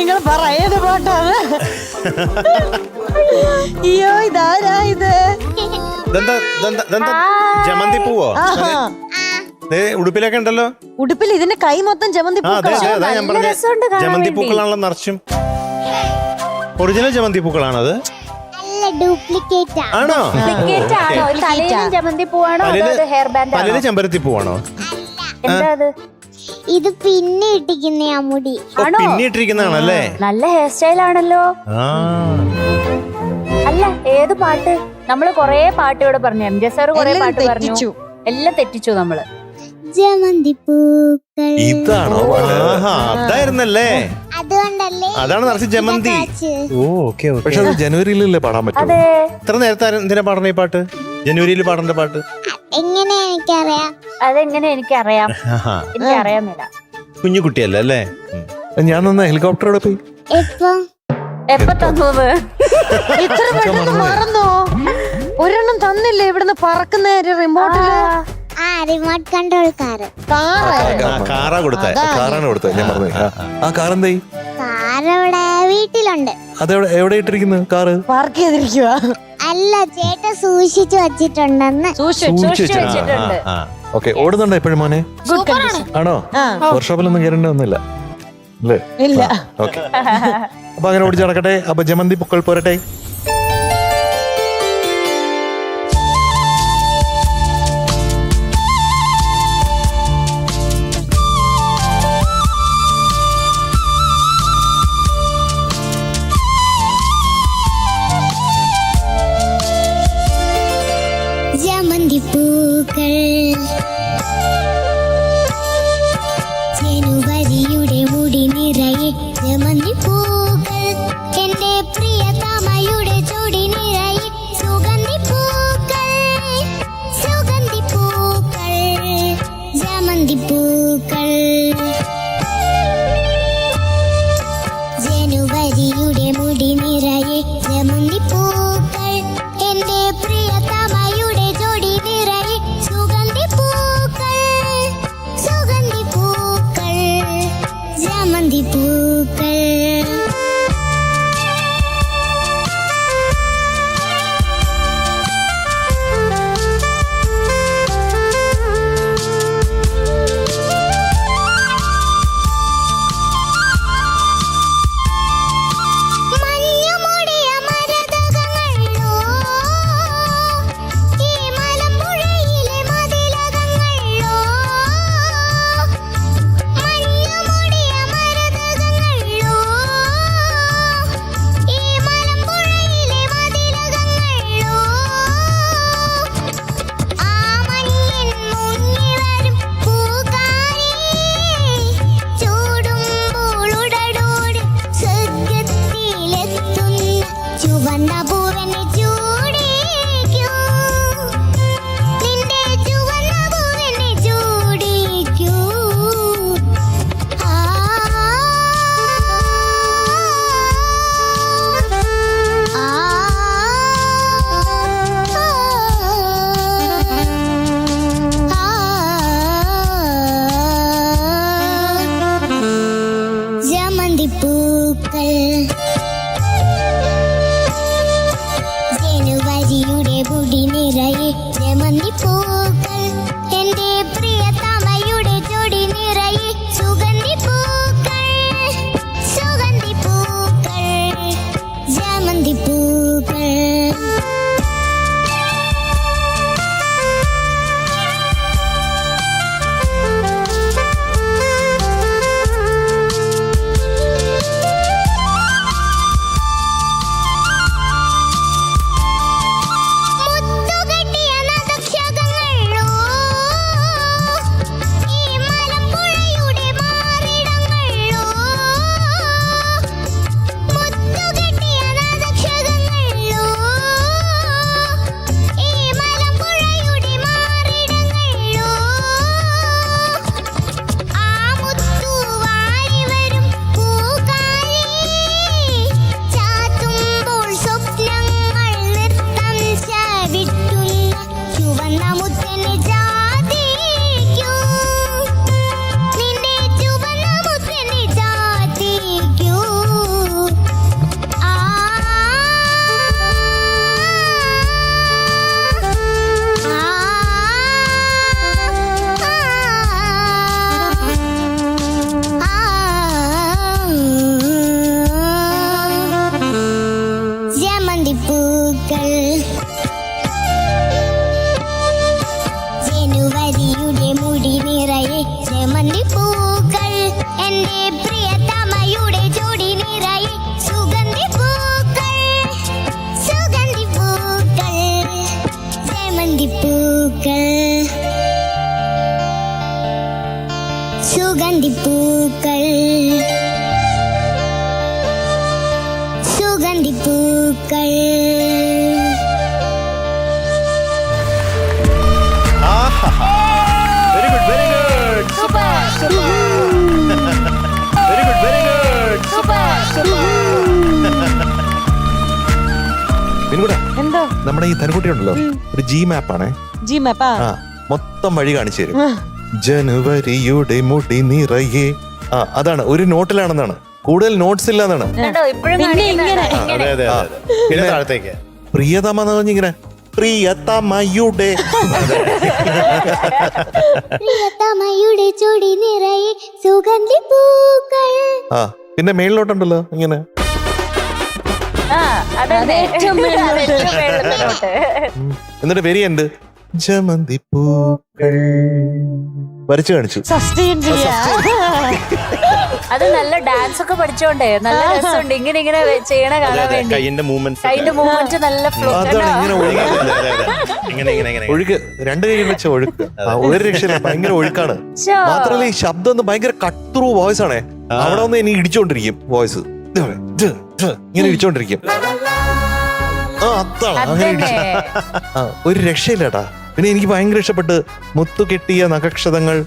നിങ്ങൾ പറ ഏത് പാട്ടാണ്? അയ്യോ ഇതാരാ ഇത്? ജമന്തി പൂവോ? ഉടുപ്പിലൊക്കെ ഉണ്ടല്ലോ. ഉടുപ്പിൽ ഇതിന്റെ കൈ മൊത്തം ജമന്തി ജമന്തി പൂക്കളാണല്ലോ നിറച്ചും. ഒറിജിനൽ ജമന്തി പൂക്കളാണത്? ആണോ? ജമന്തി പൂവാണോ ഹെയർ ബാൻഡ്? തലയില് ചെമ്പരത്തി പൂവാണോ? ഇത് പിന്നെ ഇട്ടിക്കുന്ന മുടി പിന്നെ ഇട്ടിരിക്കുന്നതാണല്ലേ? നല്ല ഹെയർ സ്റ്റൈൽ ആണല്ലോ. അല്ല ഏത് പാട്ട്? നമ്മള് കൊറേ പാട്ട് ഇവിടെ പറഞ്ഞു. എം ജെ സാർ കൊറേ പാട്ട് പറഞ്ഞു. എല്ലാം തെറ്റിച്ചു നമ്മള്. ജമന്തി പൂക്കൾ ഇതാണോ? അതായിരുന്നല്ലേ? അതുകൊണ്ടല്ലേ അതാണ് നിറച്ച് ജമന്തി. പക്ഷെ അത് ജനുവരിയിലല്ലേ പാടാൻ പറ്റും? ഇത്ര നേരത്തെ എന്തിനാ പാടണ ഈ പാട്ട്? ജനുവരിയിൽ പാടേണ്ട പാട്ട് എങ്ങനെ എനിക്കറിയാം? അതെങ്ങനെ എനിക്കറിയാം? എനിക്കറിയാമില്ല. കുഞ്ഞു കുട്ടിയല്ലേ അല്ലേ? ഞാൻ ഒന്ന് ഹെലികോപ്റ്ററോടെ പോയി. എപ്പോ തന്നത്? ഇത്ര പെട്ടെന്ന് മറന്നോ? ഒരെണ്ണം തന്നില്ലേ ഇവിടുന്ന് പറക്കുന്ന റിമോട്ടില്? റിമോട്ട് കൺട്രോൾ കാറാണ് കൊടുത്തത്. ഞാൻ പറഞ്ഞു ആ കാർ എന്തായി? കാറവിടെ വീട്ടിലുണ്ട്. അതെവിടെ എവിടെ ഇട്ടിരിക്കുന്നു കാറ്? പാർക്ക് ചെയ്തിരിക്കുക. അല്ല ചേട്ടൻ സൂക്ഷിച്ചു വച്ചിട്ടുണ്ടെന്ന്. വെച്ചിട്ടുണ്ട്. ഓക്കെ. ഓടുന്നുണ്ടോ എപ്പോഴും മോനെ? ആണോ? വർക്ക്ഷോപ്പിലൊന്നും കയറേണ്ട ഒന്നുമില്ല അല്ലേ? ഇല്ല. ഓക്കെ. അപ്പൊ അങ്ങനെ ഓടിച്ചു നടക്കട്ടെ. അപ്പൊ ജമന്തി പൂക്കൾ പോരട്ടെ. ജമന്തി പൂക്കൾ ജനുവരിയുടെ മുടി നിറയെ ജമന്തി പൂക്കൾ എന്റെ പ്രിയതമയുടെ സുഗന്ധിപ്പൂക്കൾ സുഗന്ധിപ്പൂക്കൾ very good very good super very good very good പിൻകൂടെ എന്തോ നമ്മുടെ ഈ തനുകുട്ടി ഉണ്ടല്ലോ ഒരു ജി മാപ്പ് ആണേ. ജി മാപ്പാ ആ മൊത്തം വഴി കാണിച്ചു തരും. ജനുവരിയുടെ മുടി നിറയെ. ആ അതാണ് ഒരു നോട്ടിലാണെന്നാണ്, കൂടുതൽ നോട്ട്സ് ഇല്ലാന്നാണ്. കണ്ടോ ഇപ്പോഴും പിന്നെ ഇങ്ങനെ അതെ അതെ അതെ പിന്നെ താഴത്തേക്ക് പ്രിയതമ എന്ന് പറഞ്ഞിങ്ങനെ പ്രിയതമയുടെ. പ്രിയതമയുടെ ചുടി നിറയെ സുഗന്ധിപ്പൂക്കൾ. ആ പിന്നെ മേളിലോട്ടുണ്ടല്ലോ ഇങ്ങനെ. അത് ഏറ്റവും മേളിലോട്ട്. എന്നിട്ട് വരിയുണ്ട് ജമന്തി പൂക്കൾ വരച്ചു കാണിച്ചു. സസ്റ്റെയിൻ ചെയ്യാ. അത് നല്ല ഡാൻസ് ഒക്കെ പഠിച്ചോണ്ടേ നല്ല രസമുണ്ട് ഇങ്ങനെ ഇങ്ങനെ ചെയ്യണ കാണാൻ വേണ്ടി. കൈയിന്റെ മൂവ്മെന്റ്സ് കൈന്റെ മൂവ്മെന്റ് നല്ല ഫ്ലോ. അതാണ് ഇങ്ങനെ ഒഴുകി ഇങ്ങനെ ഇങ്ങനെ ഇങ്ങനെ ഒഴുക്ക്, രണ്ട് കൈ വെച്ച ഒഴുക്ക്. ആ, ഒരു രക്ഷയില്ല, ഭയങ്കര ഒഴുക്കാണ്. മാത്രമല്ല ഈ ശബ്ദം ഒന്ന് ഭയങ്കര കട്ട് ത്രൂ വോയിസ് ആണേ. അവിടെ ഒന്ന് ഇനി ഇടിച്ചോണ്ടിരിക്കും വോയിസ്, ഇങ്ങനെ ഇടിച്ചോണ്ടിരിക്കും. ആ അതാണ് അങ്ങനെ ഇടിച്ചു. ആ ഒരു രക്ഷയില്ലട്ടാ. പിന്നെ എനിക്ക് ഭയങ്കര ഇഷ്ടപ്പെട്ട് മുത്തു കെട്ടിയ നഖക്ഷതങ്ങൾ.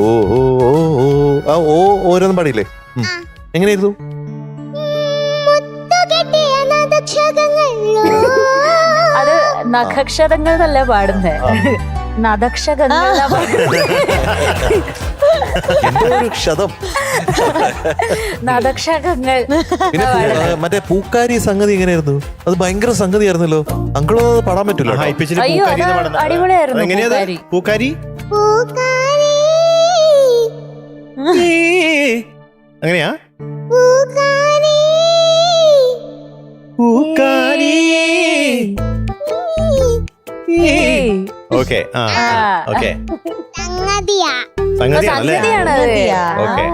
ഓ ഓ ഓ ഓ ആ ഓ ഓരോന്നും പാടിയില്ലേ? എങ്ങനെയായിരുന്നു? അത് നഖക്ഷതങ്ങൾ എന്നല്ല പാടുന്നേ, നദക്ഷതങ്ങൾ എന്തോ ഒരു ക്ഷതം. നദക്ഷതങ്ങൾ. പിന്നെ മറ്റേ പൂക്കാരി സംഗതി എങ്ങനെയായിരുന്നു? അത് ഭയങ്കര സംഗതി ആയിരുന്നല്ലോ. അങ്കിളോ പാടാൻ പറ്റൂല. അയ്യോ അത് അടിപൊളിയായിരുന്നു. എങ്ങനെയാ പൂക്കാരി അങ്ങനെയാ പൂക്കാരി. ഓക്കെ ആ ഓക്കെ സംഗതിയാ. സംഗതിയാണല്ലേ? ഓക്കെ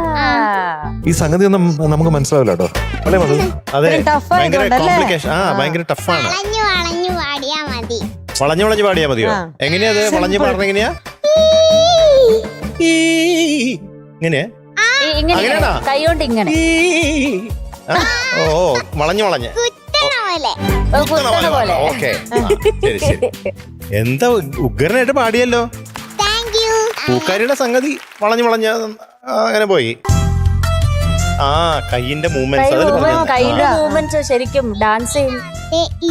ഈ സംഗതി ഒന്നും നമുക്ക് മനസ്സിലാവില്ല കേട്ടോ. അല്ലേ മധു? അതെ tough ഭയങ്കര ആയതുകൊണ്ടല്ലേ? കോംപ്ലിക്കേഷൻ. ആ ഭയങ്കര ടഫാണ്. വളഞ്ഞു വളഞ്ഞു പാടിയാ മതി. വളഞ്ഞു വളഞ്ഞു പാടിയാ മതിയോ? എങ്ങനെയാ അത് വളഞ്ഞു പാടുന്ന? എങ്ങനെയാ ഇങ്ങനെ അങ്ങനെയാണോ? കൈ കൊണ്ട് ഇങ്ങനെ ഓ വളഞ്ഞു വളഞ്ഞ് കുത്തണ പോലെ. ഓക്കെ ശരി ശരി. എന്താ ഉഗ്രനായിട്ട് പാടിയല്ലോ. Thank you. പൂക്കാരിയുടെ സംഗതി വളഞ്ഞു വളഞ്ഞ അങ്ങനെ പോയി. ആ കൈയിന്റെ മൂവ്മെന്റ്സ് അതിൽ പറഞ്ഞു. കൈയുടെ മൂവ്മെന്റ് ശരിക്കും ഡാൻസ് ചെയ്യും.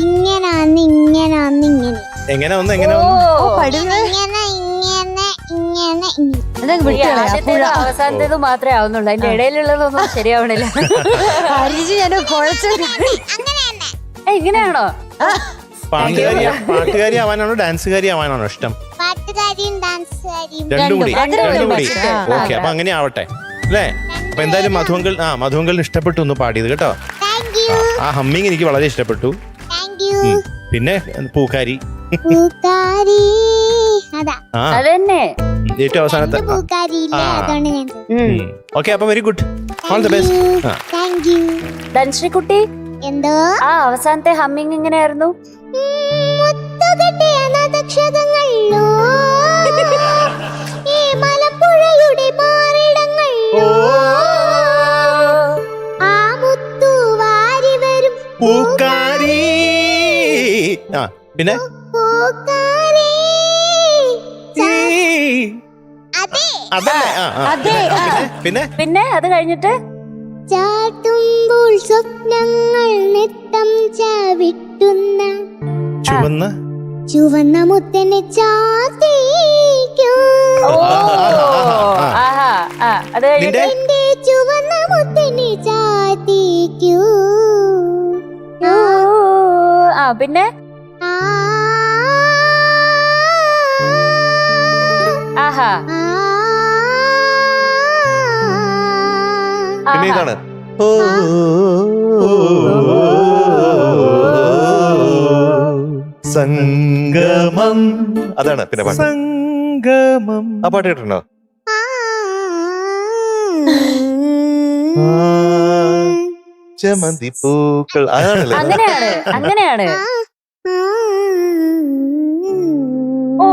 ഇങ്ങനാന്ന് ഇങ്ങനാന്ന് ഇങ്ങനെ എങ്ങനെ ഒന്ന് എങ്ങനെ ഓ ഒന്ന് ഇങ്ങനെ ഇങ്ങനെ ഇങ്ങനെ ഇങ്ങനെ. അതങ്ങ് വിട്ടുകളയാ. ആദ്യത്തേത് അവസാനത്തേത് മാത്രമേ ആവുന്നുള്ളൂ, അതിന്റെ ഇടയിലുള്ളതൊന്നും ശരിയാവണില്ല. ഹരിജി ഞാൻ കുഴച്ചു. ഇങ്ങനെയാണോ? പാട്ടുകാരി ആവാനാണോ ഡാൻസുകാരി ആവാനാണോ ഇഷ്ടം? പാട്ടുകാരിയും ഡാൻസുകാരിയും. രണ്ടും കൂടി. ആ. ഓക്കെ അപ്പൊ അങ്ങനെ ആവട്ടെ അല്ലേ? അപ്പൊ എന്തായാലും മധുവങ്കളിന് ഇഷ്ടപ്പെട്ടു ഒന്ന് പാടിയത് കേട്ടോ. Thank you. ആ ഹമ്മിങ് എനിക്ക് വളരെ ഇഷ്ടപ്പെട്ടു. Thank you. പിന്നെ പൂക്കാരി പൂക്കാരി അതാ ആ അതന്നെ. ഏറ്റവും അവസാനത്തെ പൂക്കാരി ഇല്ലേ, അതുകൊണ്ട് ഞാൻ ഓക്കെ അപ്പൊ very good, all the best. Thank you. ധൻശ്രീകുട്ടി എന്തോ ആ അവസാനത്തെ ഹമ്മിങ് എങ്ങനെയായിരുന്നു? മുത്തുകെട്ടിയ നദക്ഷതങ്ങളിലോ ഈ മലമ്പുഴയുടെ മാറിടങ്ങളിലോ ആ മുത്തു വാരി വരും പൂക്കാരി. ആ പിന്നെ പൂക്കാരി. അതെ അതല്ലേ? അതെ പിന്നെ പിന്നെ അത് കഴിഞ്ഞിട്ട് ചാട്ടുമ്പോൾ സ്വപ്നങ്ങൾ നിത്തം ചവിട്ടുന്ന ചുവന്ന ചുവന്ന മുത്തനെ ചാത്തിക്കൂ. ആഹാ ആ അത് കഴിഞ്ഞിട്ട് എന്റെ ചുവന്ന മുത്തനെ ചാത്തിക്കൂ. ആ പിന്നെ ആ ആഹാ പിന്നെ ഇതാണ് ഓ സംഗമം. അതാണ് പിന്നെ പാട്ട്. സംഗമം. ആ പാട്ട് കേട്ടിട്ടുണ്ടോ? ജമന്തി പൂക്കൾ. അതാണല്ലേ? അങ്ങനെയാണ്. ഓ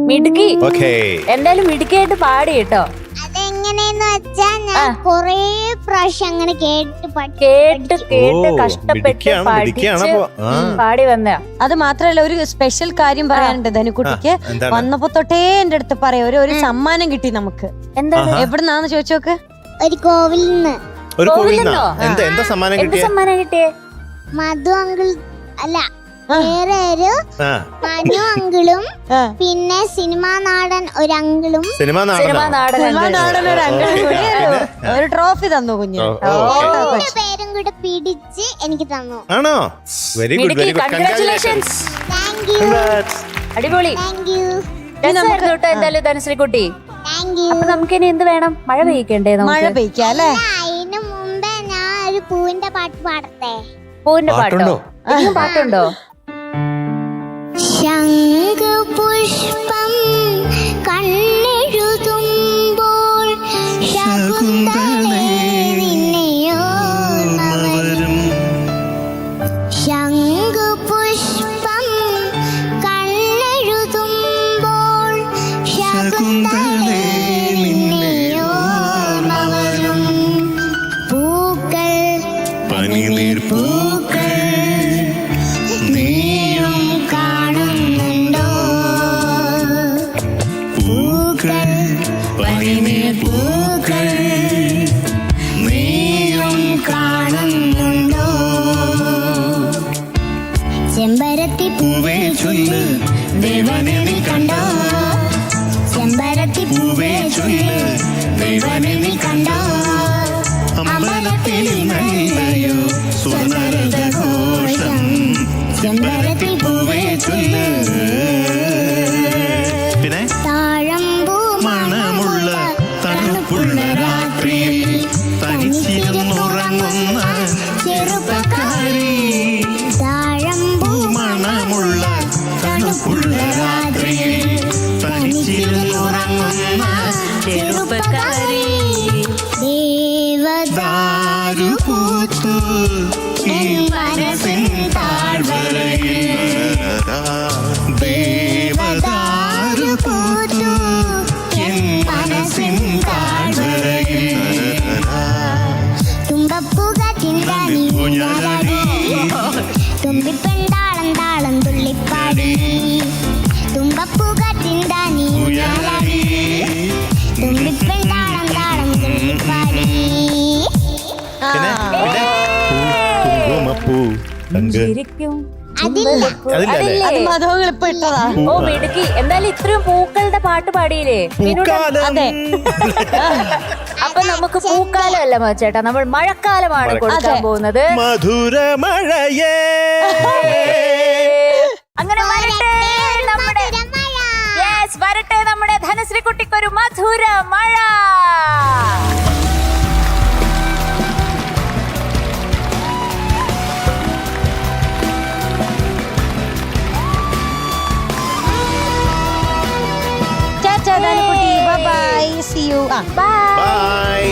മിടുക്കി. ഓക്കേ എന്തായാലും മിടുക്കിയായിട്ട് പാടി കേട്ടോ. അതെങ്ങനെ എങ്ങനെയെന്ന് വെച്ചാ ഞാൻ കൊറേ പ്രാവശ്യം അങ്ങനെ കേട്ട് കേട്ട് ഓ, കഷ്ടപ്പെട്ട് മിടുക്കിയാണ്, മിടുക്കിയാണ് പഠിച്ച് അപ്പൊ. ആ. പാടി വന്ന. അത് മാത്രല്ല ഒരു സ്പെഷ്യൽ കാര്യം പറയാനുണ്ട് ധനുക്കുട്ടിക്ക്. എന്താണ്? വന്നപ്പോ തൊട്ടേ എന്റെ അടുത്ത് പറയാം ഒരു സമ്മാനം കിട്ടി നമുക്ക്. എന്താണ്? എവിടുന്നാന്ന് ചോദിച്ചോക്ക്. ഒരു കോവിലിൽ നിന്ന് ഒരു കോവിൽ കോവിലിന്നോ? എന്താ സമ്മാനം എന്ത് കിട്ടിയ? സമ്മാനം കിട്ടിയേ? മധു അങ്കിൾ അല്ല വേറെ ഒരു ആ, മനു അങ്കിളും ആ. പിന്നെ സിനിമാ നാടൻ ഒരു അങ്കിളും സിനിമ സിനിമാ നാടൻ നാടൻ ഒരു അങ്കിളും കൂടി ഒരു ട്രോഫി തന്നു കുഞ്ഞ്. രണ്ടു പേരും കൂടെ പിടിച്ച് എനിക്ക് തന്നു. ആണോ? Very good, very good. Congratulations. Thank you അടിപൊളി. താങ്ക് യു രസമായിരുന്നു കേട്ടോ എന്തായാലും ധനശ്രീ കുട്ടി. Thank you. അപ്പൊ നമുക്ക് ഇനി എന്ത് വേണം? മഴ പെയ്യിക്കണ്ടേ? മഴ നമുക്ക് പെയ്ക്കാം അല്ലേ? അതിന് മുമ്പേ ഞാൻ ഒരു പൂവിന്റെ പാട്ട് പാടട്ടെ. പൂവിന്റെ പാട്ടോ? പാട്ടുണ്ടോ? ഇതിനും പാട്ടുണ്ടോ? ശംഖുപുഷ്പം കണ്ണെഴുതുമ്പോൾ ശകുന്തളേ നിന്നെയോർമ്മ വരും. ശംഖുപുഷ്പം കണ്ണെഴുതുമ്പോൾ ശകുന്തളേ നിന്നെയോർമ്മ വരും. പൂക്കൾ പനിനീർ പൂക്കൾ നീയും കാണുന്നുണ്ടോ? പൂക്കൾ പനിനീർ പൂക്കൾ നീയും കാണുന്നുണ്ടോ? ചെമ്പരത്തി പൂവേ ചൊല്ല് ദേവനെ നീ കണ്ടോ? ചെമ്പരത്തി പൂവേ ചൊല്ല് ദേവനെ നീ കണ്ടോ? അമ്പലത്തിൽ നല്ലയോ സുനരഘോഷം ചെമ്പരത്തി പൂവേ ചൊല്ല്. പിന്നെ താഴമ്പൂ മണമുള്ള തണുപ്പുള്ള രാത്രിയിൽ തനിച്ചിരുന്നുറങ്ങുന്ന ചെറുപ്പക്കാരി. താഴമ്പൂ മണമുള്ള തണുപ്പുള്ള രാത്രിയിൽ തനിച്ചിരുന്നുറങ്ങുന്ന ചെറുപ്പക്കാരി. ദേവദാരു പൂത്തു ഈ മനസ്സിൻ താഴ്വരയിൽ. ദേവദാരു പൂത്തു എൻ മനസ്സിൻ താഴ്വരയിൽ. തുമ്പപ്പൂക ചിന്താനി ഊഞ്ഞാലാടി തുമ്പിപ്പെണ്ടാളം താളം തുള്ളിപ്പാടി. തുമ്പപ്പൂക ചിന്താനി ഊഞ്ഞാലാടി തുമ്പിപ്പെണ്ടാളം താളം തുള്ളിപ്പാടി. കുങ്കുമപ്പൂ ചിരിക്കും അതില്ലല്ലേ? അത് മധുകൾ ഇപ്പൊ ഇട്ടതാ. ഓ മിടുക്കി. എന്തായാലും ഇത്രയും പൂക്കളുടെ പാട്ട് പാടിയില്ലേ? അതെ. അപ്പൊ നമുക്ക് പൂക്കാലം അല്ല ചേട്ടാ, നമ്മൾ മഴക്കാലമാണ് കൊടുക്കാൻ പോകുന്നത്. മധുര മഴയേ. അങ്ങനെ വരട്ടെ നമ്മുടെ യെസ് വരട്ടെ നമ്മുടെ ധനശ്രീ കുട്ടിക്കൊരു മധുര മഴ. ടാറ്റാ ധനുക്കുട്ടി. Bye bye. See you. Bye. Bye.